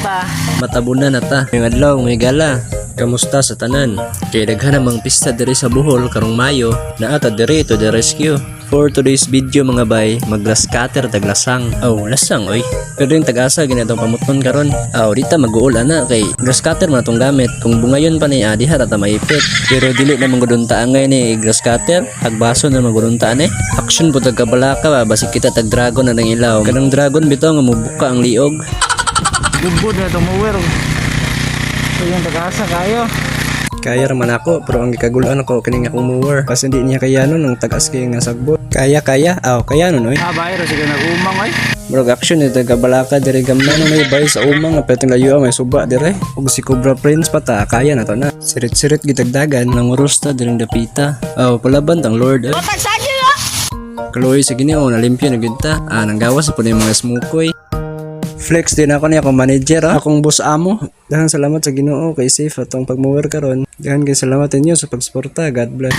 pa. Matabunan na ta. Yung adlaw may gala. Kamusta sa tanan? Kay daghan namang pista diri sa Bohol karong Mayo na ata diri to the rescue. For today's video mga bay, mag-grass cutter taglasang. Lasang oy. Pero yung tag-asa ginatong pamuton karon. Dita mag-uula na kay grass cutter man tong gamit. Kung bungayon pa ni diha ta maipit. Pero dili na manguduntaan ngay ni grass cutter. Agbaso na manguduntaan Action po tagkabalaka ba basi kita tag dragon na ng ilaw. Kanang dragon bitaw nga mubuka ang liog. Gubod na itong mower. So yung tag-asa kayo. Kaya raman ako, pero ang gikagulaan ako kining akong mower. Kasi hindi niya kaya nun ang tagas kay nga sagbot. Kaya. Kaya nun oy. Bayro sige nag-umang ay. Bro, action ito gabalaka dire gamna na may bay sa umang na petong layo may suba dire. Ug si Cobra Prince pata kaya na to na. Sirit-sirit gitagdagan nang urusta direng dapita. Palaban tang Lord. Kaloy sa Ginoo na limpyo na gid ta. Nanggawas sa mga smukoy. Flex din ako niya akong manager akong boss amo. Dahan salamat sa Ginoo kay safe atong pagmower karon. Dahan kay salamat ninyo sa pagsuporta. God bless.